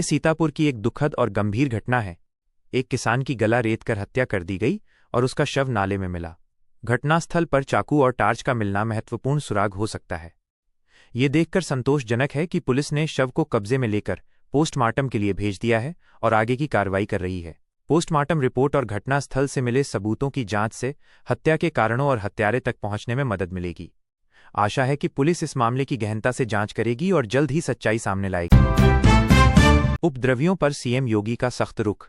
ये सीतापुर की एक दुखद और गंभीर घटना है। एक किसान की गला रेत कर हत्या कर दी गई और उसका शव नाले में मिला। घटनास्थल पर चाकू और टार्च का मिलना महत्वपूर्ण सुराग हो सकता है। ये देखकर संतोषजनक है कि पुलिस ने शव को कब्जे में लेकर पोस्टमार्टम के लिए भेज दिया है और आगे की कार्रवाई कर रही है। पोस्टमार्टम रिपोर्ट और घटनास्थल से मिले सबूतों की जांच से हत्या के कारणों और हत्यारे तक पहुंचने में मदद मिलेगी। आशा है कि पुलिस इस मामले की गहनता से जांच करेगी और जल्द ही सच्चाई सामने लाएगी। उपद्रवियों पर सीएम योगी का सख्त रुख।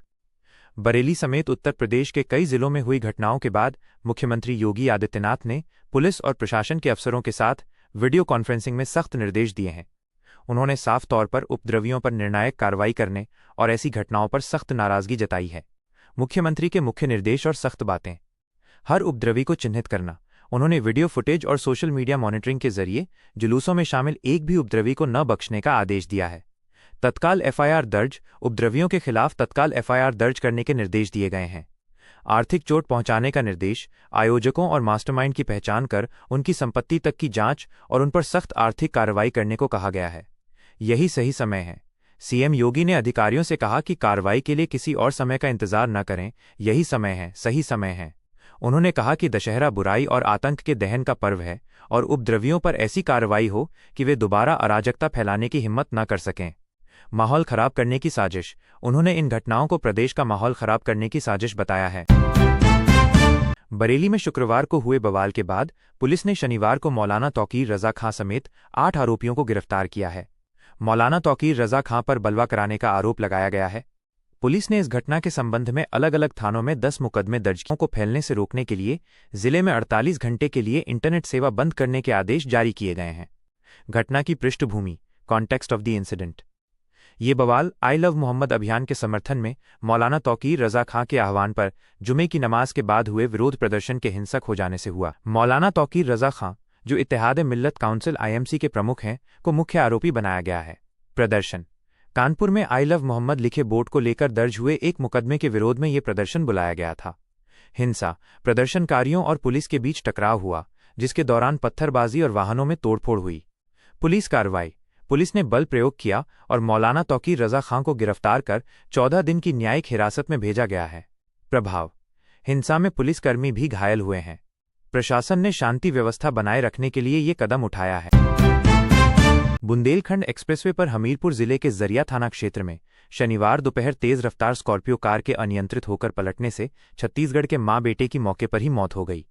बरेली समेत उत्तर प्रदेश के कई जिलों में हुई घटनाओं के बाद मुख्यमंत्री योगी आदित्यनाथ ने पुलिस और प्रशासन के अफसरों के साथ वीडियो कॉन्फ्रेंसिंग में सख्त निर्देश दिए हैं। उन्होंने साफ तौर पर उपद्रवियों पर निर्णायक कार्रवाई करने और ऐसी घटनाओं पर सख्त नाराजगी जताई है। मुख्यमंत्री के मुख्य निर्देश और सख्त बातें। हर उपद्रवी को चिन्हित करना। उन्होंने वीडियो फुटेज और सोशल मीडिया मॉनिटरिंग के जरिए जुलूसों में शामिल एक भी उपद्रवी को न बख्शने का आदेश दिया है। तत्काल एफआईआर दर्ज। उपद्रवियों के खिलाफ तत्काल एफआईआर दर्ज करने के निर्देश दिए गए हैं। आर्थिक चोट पहुंचाने का निर्देश। आयोजकों और मास्टरमाइंड की पहचान कर उनकी संपत्ति तक की जांच और उन पर सख्त आर्थिक कार्रवाई करने को कहा गया है। यही सही समय है। सीएम योगी ने अधिकारियों से कहा कि कार्रवाई के लिए किसी और समय का इंतजार न करें, यही समय है, सही समय है। उन्होंने कहा कि दशहरा बुराई और आतंक के दहन का पर्व है और उपद्रवियों पर ऐसी कार्रवाई हो कि वे दोबारा अराजकता फैलाने की हिम्मत न कर सकें। माहौल खराब करने की साजिश। उन्होंने इन घटनाओं को प्रदेश का माहौल खराब करने की साजिश बताया है। बरेली में शुक्रवार को हुए बवाल के बाद पुलिस ने शनिवार को मौलाना तौकीर रजा खां समेत 8 आरोपियों को गिरफ्तार किया है। मौलाना तौकीर रजा खां पर बलवा कराने का आरोप लगाया गया है। पुलिस ने इस घटना के संबंध में अलग अलग थानों में 10 मुकदमे दर्ज किए। को फैलने से रोकने के लिए जिले में 48 घंटे के लिए इंटरनेट सेवा बंद करने के आदेश जारी किए गए हैं। घटना की पृष्ठभूमि, कॉन्टेक्स्ट ऑफ द इंसिडेंट। ये बवाल आई लव मोहम्मद अभियान के समर्थन में मौलाना तौकीर रजा खां के आह्वान पर जुमे की नमाज के बाद हुए विरोध प्रदर्शन के हिंसक हो जाने से हुआ। मौलाना तौकीर रजा खां, जो इत्तेहाद मिल्लत काउंसिल आईएमसी के प्रमुख हैं, को मुख्य आरोपी बनाया गया है। प्रदर्शन। कानपुर में आई लव मोहम्मद लिखे बोर्ड को लेकर दर्ज हुए एक मुकदमे के विरोध में ये प्रदर्शन बुलाया गया था। हिंसा। प्रदर्शनकारियों और पुलिस के बीच टकराव हुआ, जिसके दौरान पत्थरबाजी और वाहनों में तोड़फोड़ हुई। पुलिस कार्रवाई। पुलिस ने बल प्रयोग किया और मौलाना तौकीर रजा खां को गिरफ्तार कर 14 दिन की न्यायिक हिरासत में भेजा गया है। प्रभाव। हिंसा में पुलिसकर्मी भी घायल हुए हैं। प्रशासन ने शांति व्यवस्था बनाए रखने के लिए ये कदम उठाया है। बुंदेलखंड एक्सप्रेसवे पर हमीरपुर जिले के जरिया थाना क्षेत्र में शनिवार दोपहर तेज रफ्तार स्कॉर्पियो कार के अनियंत्रित होकर पलटने से छत्तीसगढ़ के मां बेटे की मौके पर ही मौत हो गई।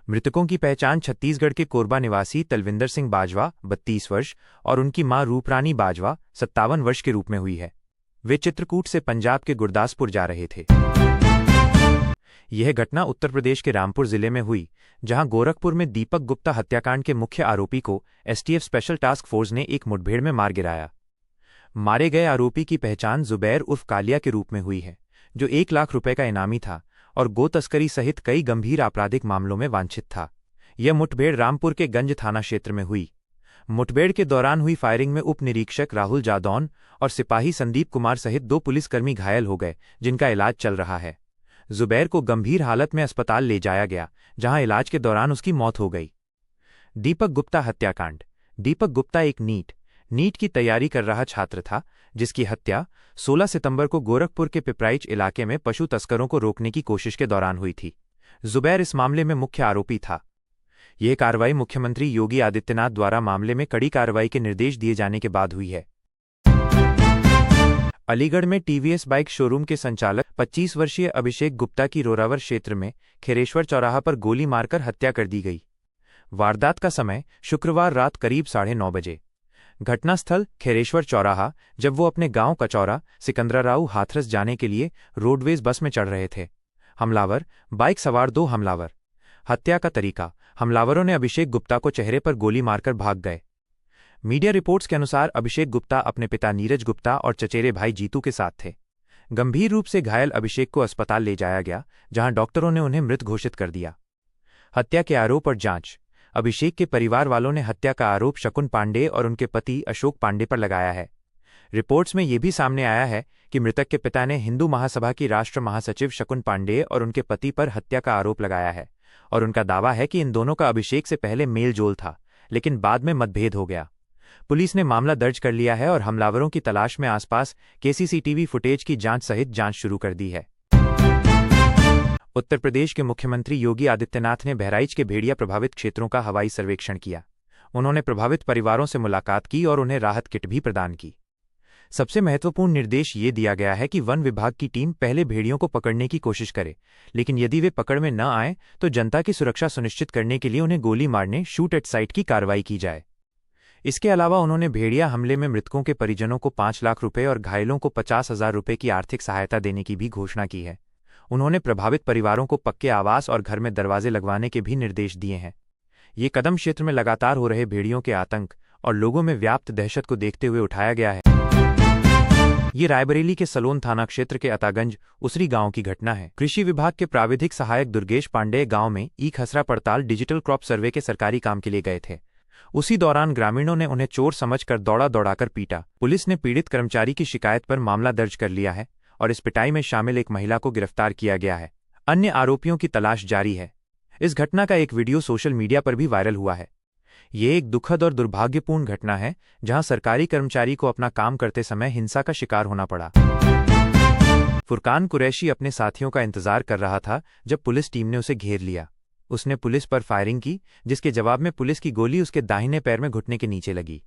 मृतकों की पहचान छत्तीसगढ़ के कोरबा निवासी तलविंदर सिंह बाजवा 32 वर्ष और उनकी मां रूपरानी बाजवा 57 वर्ष के रूप में हुई है। वे चित्रकूट से पंजाब के गुरदासपुर जा रहे थे। यह घटना उत्तर प्रदेश के रामपुर जिले में हुई, जहां गोरखपुर में दीपक गुप्ता हत्याकांड के मुख्य आरोपी को एसटीएफ स्पेशल टास्क फोर्स ने एक मुठभेड़ में मार गिराया। मारे गए आरोपी की पहचान जुबैर उर्फ कालिया के रूप में हुई है, जो 1 लाख रुपए का इनामी था और गो तस्करी सहित कई गंभीर आपराधिक मामलों में वांछित था। यह मुठभेड़ रामपुर के गंज थाना क्षेत्र में हुई। मुठभेड़ के दौरान हुई फायरिंग में उप निरीक्षक राहुल जादौन और सिपाही संदीप कुमार सहित 2 पुलिसकर्मी घायल हो गए, जिनका इलाज चल रहा है। जुबैर को गंभीर हालत में अस्पताल ले जाया गया, जहां इलाज के दौरान उसकी मौत हो गई। दीपक गुप्ता हत्याकांड। दीपक गुप्ता एक नीट की तैयारी कर रहा छात्र था, जिसकी हत्या 16 सितंबर को गोरखपुर के पिपराइच इलाके में पशु तस्करों को रोकने की कोशिश के दौरान हुई थी। जुबैर इस मामले में मुख्य आरोपी था। यह कार्रवाई मुख्यमंत्री योगी आदित्यनाथ द्वारा मामले में कड़ी कार्रवाई के निर्देश दिए जाने के बाद हुई है। अलीगढ़ में टीवीएस बाइक शोरूम के संचालक 25 वर्षीय अभिषेक गुप्ता की रोरावर क्षेत्र में खेरेश्वर चौराहा पर गोली मारकर हत्या कर दी गई। वारदात का समय शुक्रवार रात करीब 9:30 बजे। घटनास्थल खेरेश्वर चौराहा, जब वो अपने गांव कचौरा सिकंदराराऊ हाथरस जाने के लिए रोडवेज बस में चढ़ रहे थे। हमलावर। बाइक सवार 2 हमलावर। हत्या का तरीका। हमलावरों ने अभिषेक गुप्ता को चेहरे पर गोली मारकर भाग गए। मीडिया रिपोर्ट्स के अनुसार अभिषेक गुप्ता अपने पिता नीरज गुप्ता और चचेरे भाई जीतू के साथ थे। गंभीर रूप से घायल अभिषेक को अस्पताल ले जाया गया, जहां डॉक्टरों ने उन्हें मृत घोषित कर दिया। हत्या के आरोप और जांच। अभिषेक के परिवार वालों ने हत्या का आरोप शकुन पांडे और उनके पति अशोक पांडे पर लगाया है। रिपोर्ट्स में यह भी सामने आया है कि मृतक के पिता ने हिंदू महासभा की राष्ट्र महासचिव शकुन पांडे और उनके पति पर हत्या का आरोप लगाया है और उनका दावा है कि इन दोनों का अभिषेक से पहले मेल जोल था, लेकिन बाद में मतभेद हो गया। पुलिस ने मामला दर्ज कर लिया है और हमलावरों की तलाश में आसपास के सीसीटीवी फुटेज की जांच सहित जांच शुरू कर दी है। उत्तर प्रदेश के मुख्यमंत्री योगी आदित्यनाथ ने बहराइच के भेड़िया प्रभावित क्षेत्रों का हवाई सर्वेक्षण किया। उन्होंने प्रभावित परिवारों से मुलाकात की और उन्हें राहत किट भी प्रदान की। सबसे महत्वपूर्ण निर्देश ये दिया गया है कि वन विभाग की टीम पहले भेड़ियों को पकड़ने की कोशिश करे, लेकिन यदि वे पकड़ में न आए तो जनता की सुरक्षा सुनिश्चित करने के लिए उन्हें गोली मारने शूट एट साइट की कार्रवाई की जाए। इसके अलावा उन्होंने भेड़िया हमले में मृतकों के परिजनों को 5 लाख रुपये और घायलों को 50,000 रुपये की आर्थिक सहायता देने की भी घोषणा की है। उन्होंने प्रभावित परिवारों को पक्के आवास और घर में दरवाजे लगवाने के भी निर्देश दिए हैं। ये कदम क्षेत्र में लगातार हो रहे भेड़ियों के आतंक और लोगों में व्याप्त दहशत को देखते हुए उठाया गया है। ये रायबरेली के सलोन थाना क्षेत्र के अतागंज उसरी गांव की घटना है। कृषि विभाग के प्राविधिक सहायक दुर्गेश पांडेय गांव में ई खसरा पड़ताल डिजिटल क्रॉप सर्वे के सरकारी काम के लिए गए थे। उसी दौरान ग्रामीणों ने उन्हें चोर समझकर दौड़ाकर पीटा। पुलिस ने पीड़ित कर्मचारी की शिकायत पर मामला दर्ज कर लिया है और इस पिटाई में शामिल एक महिला को गिरफ्तार किया गया है। अन्य आरोपियों की तलाश जारी है। इस घटना का एक वीडियो सोशल मीडिया पर भी वायरल हुआ है। ये एक दुखद और दुर्भाग्यपूर्ण घटना है जहां सरकारी कर्मचारी को अपना काम करते समय हिंसा का शिकार होना पड़ा। फुरकान कुरैशी अपने साथियों का इंतजार कर रहा था जब पुलिस टीम ने उसे घेर लिया। उसने पुलिस पर फायरिंग की, जिसके जवाब में पुलिस की गोली उसके दाहिने पैर में घुटने के नीचे लगी।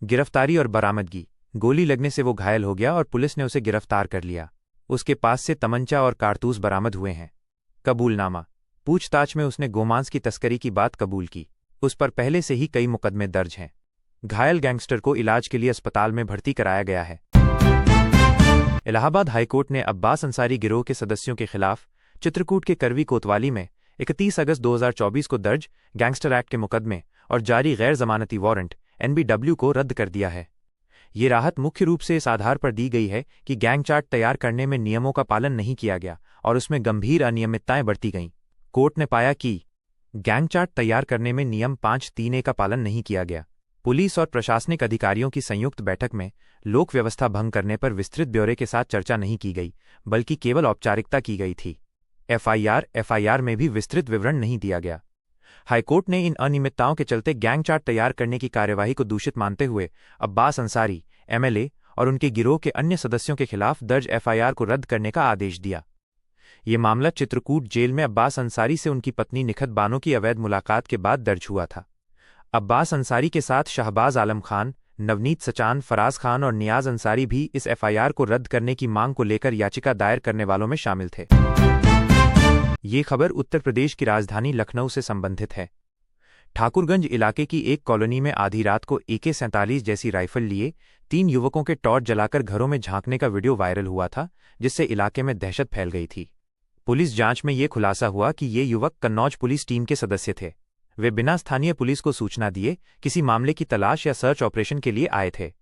गिरफ्तारी और बरामदगी। गोली लगने से वो घायल हो गया और पुलिस ने उसे गिरफ्तार कर लिया। उसके पास से तमंचा और कारतूस बरामद हुए हैं। कबूलनामा। पूछताछ में उसने गोमांस की तस्करी की बात कबूल की। उस पर पहले से ही कई मुकदमे दर्ज हैं। घायल गैंगस्टर को इलाज के लिए अस्पताल में भर्ती कराया गया है। इलाहाबाद हाईकोर्ट ने अब्बास अंसारी गिरोह के सदस्यों के खिलाफ चित्रकूट के करवी कोतवाली में 31 अगस्त 2024 को दर्ज गैंगस्टर एक्ट के मुकदमे और जारी गैर जमानती वारंट NBW को रद्द कर दिया है। ये राहत मुख्य रूप से इस आधार पर दी गई है कि गैंग चार्ट तैयार करने में नियमों का पालन नहीं किया गया और उसमें गंभीर अनियमितताएं बरती गईं। कोर्ट ने पाया कि गैंग चार्ट तैयार करने में नियम 5(3)(a) का पालन नहीं किया गया। पुलिस और प्रशासनिक अधिकारियों की संयुक्त बैठक में लोक व्यवस्था भंग करने पर विस्तृत ब्यौरे के साथ चर्चा नहीं की गई, बल्कि केवल औपचारिकता की गई थी। FIR में भी विस्तृत विवरण नहीं दिया गया। हाईकोर्ट ने इन अनियमितताओं के चलते गैंग चार्ट तैयार करने की कार्यवाही को दूषित मानते हुए अब्बास अंसारी MLA और उनके गिरोह के अन्य सदस्यों के खिलाफ दर्ज FIR को रद्द करने का आदेश दिया। ये मामला चित्रकूट जेल में अब्बास अंसारी से उनकी पत्नी निखत बानो की अवैध मुलाकात के बाद दर्ज हुआ था। अब्बास अंसारी के साथ शहबाज आलम खान, नवनीत सचान, फराज खान और नियाज अंसारी भी इस FIR को रद्द करने की मांग को लेकर याचिका दायर करने वालों में शामिल थे। ये खबर उत्तर प्रदेश की राजधानी लखनऊ से संबंधित है। ठाकुरगंज इलाके की एक कॉलोनी में आधी रात को AK-47 जैसी राइफल लिए 3 युवकों के टॉर्च जलाकर घरों में झांकने का वीडियो वायरल हुआ था, जिससे इलाके में दहशत फैल गई थी। पुलिस जांच में ये खुलासा हुआ कि ये युवक कन्नौज पुलिस टीम के सदस्य थे। वे बिना स्थानीय पुलिस को सूचना दिए किसी मामले की तलाश या सर्च ऑपरेशन के लिए आए थे।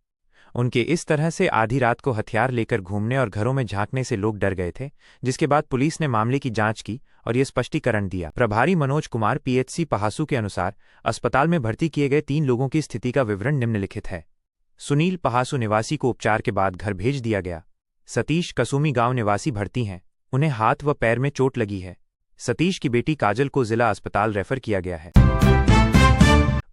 उनके इस तरह से आधी रात को हथियार लेकर घूमने और घरों में झांकने से लोग डर गए थे, जिसके बाद पुलिस ने मामले की जांच की और ये स्पष्टीकरण दिया। प्रभारी मनोज कुमार PHC पहासू के अनुसार अस्पताल में भर्ती किए गए 3 लोगों की स्थिति का विवरण निम्नलिखित है। सुनील पहासू निवासी को उपचार के बाद घर भेज दिया गया। सतीश कसुमी गांव निवासी भर्ती हैं, उन्हें हाथ व पैर में चोट लगी है। सतीश की बेटी काजल को जिला अस्पताल रेफर किया गया है।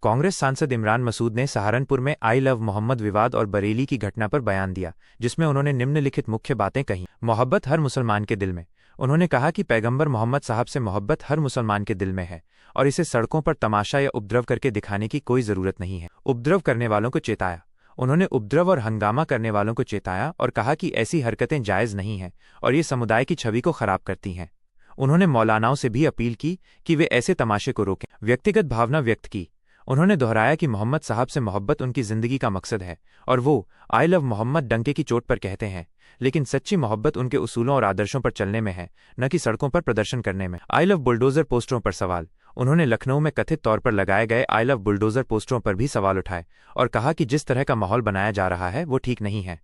कांग्रेस सांसद इमरान मसूद ने सहारनपुर में आई लव मोहम्मद विवाद और बरेली की घटना पर बयान दिया, जिसमें उन्होंने निम्नलिखित मुख्य बातें कहीं। मोहब्बत हर मुसलमान के दिल में। उन्होंने कहा कि पैगंबर मोहम्मद साहब से मोहब्बत हर मुसलमान के दिल में है और इसे सड़कों पर तमाशा या उपद्रव करके दिखाने की कोई जरूरत नहीं है। उपद्रव करने वालों को चेताया। उन्होंने उपद्रव और हंगामा करने वालों को चेताया और कहा कि ऐसी हरकतें जायज़ नहीं हैं और ये समुदाय की छवि को खराब करती हैं। उन्होंने मौलानाओं से भी अपील की कि वे ऐसे तमाशे को रोकें। व्यक्तिगत भावना व्यक्त की। उन्होंने दोहराया कि मोहम्मद साहब से मोहब्बत उनकी जिंदगी का मकसद है और वो आई लव मोहम्मद डंके की चोट पर कहते हैं, लेकिन सच्ची मोहब्बत उनके उसूलों और आदर्शों पर चलने में है, न कि सड़कों पर प्रदर्शन करने में। आई लव बुलडोजर पोस्टरों पर सवाल। उन्होंने लखनऊ में कथित तौर पर लगाए गए आई लव बुलडोजर पोस्टरों पर भी सवाल उठाए और कहा कि जिस तरह का माहौल बनाया जा रहा है वो ठीक नहीं है।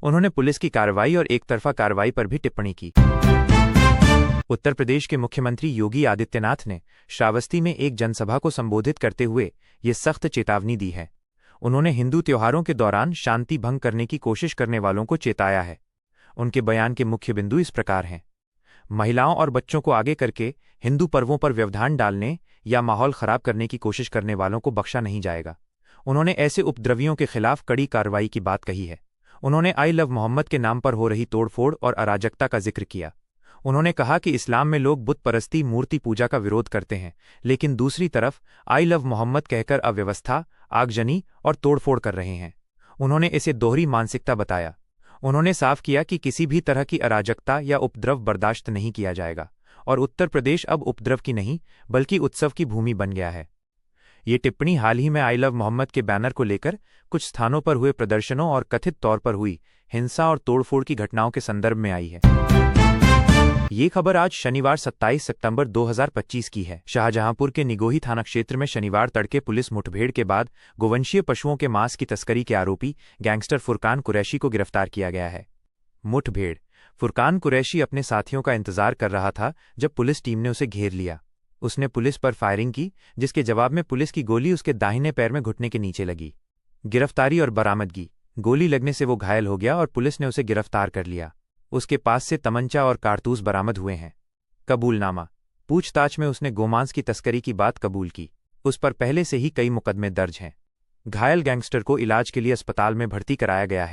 उन्होंने पुलिस की कार्रवाई और एकतरफा कार्रवाई पर भी टिप्पणी की। उत्तर प्रदेश के मुख्यमंत्री योगी आदित्यनाथ ने श्रावस्ती में एक जनसभा को संबोधित करते हुए ये सख्त चेतावनी दी है। उन्होंने हिंदू त्योहारों के दौरान शांति भंग करने की कोशिश करने वालों को चेताया है। उनके बयान के मुख्य बिंदु इस प्रकार हैं। महिलाओं और बच्चों को आगे करके हिंदू पर्वों पर व्यवधान डालने या माहौल खराब करने की कोशिश करने वालों को बख्शा नहीं जाएगा। उन्होंने ऐसे उपद्रवियों के खिलाफ कड़ी कार्रवाई की बात कही है। उन्होंने आई लव मोहम्मद के नाम पर हो रही तोड़फोड़ और अराजकता का जिक्र किया। उन्होंने कहा कि इस्लाम में लोग बुत परस्ती, मूर्ति पूजा का विरोध करते हैं, लेकिन दूसरी तरफ आई लव मोहम्मद कहकर अव्यवस्था, आगजनी और तोड़फोड़ कर रहे हैं। उन्होंने इसे दोहरी मानसिकता बताया। उन्होंने साफ किया कि किसी भी तरह की अराजकता या उपद्रव बर्दाश्त नहीं किया जाएगा और उत्तर प्रदेश अब उपद्रव की नहीं बल्कि उत्सव की भूमि बन गया है। ये टिप्पणी हाल ही में आई लव मोहम्मद के बैनर को लेकर कुछ स्थानों पर हुए प्रदर्शनों और कथित तौर पर हुई हिंसा और तोड़फोड़ की घटनाओं के संदर्भ में आई है। ये खबर आज शनिवार 27 सितंबर 2025 की है। शाहजहांपुर के निगोही थाना क्षेत्र में शनिवार तड़के पुलिस मुठभेड़ के बाद गोवंशीय पशुओं के मांस की तस्करी के आरोपी गैंगस्टर फुरकान कुरैशी को गिरफ्तार किया गया है। मुठभेड़: फुरकान कुरैशी अपने साथियों का इंतजार कर रहा था जब पुलिस टीम ने उसे घेर लिया। उसने पुलिस पर फायरिंग की, जिसके जवाब में पुलिस की गोली उसके दाहिने पैर में घुटने के नीचे लगी। गिरफ्तारी और बरामदगी: गोली लगने से वो घायल हो गया और पुलिस ने उसे गिरफ्तार कर लिया। उसके पास से तमंचा और कारतूस बरामद हुए हैं। कबूलनामा: पूछताछ में उसने गोमांस की तस्करी की बात कबूल की। उस पर पहले से ही कई मुकदमे दर्ज हैं। घायल गैंगस्टर को इलाज के लिए अस्पताल में भर्ती कराया गया है।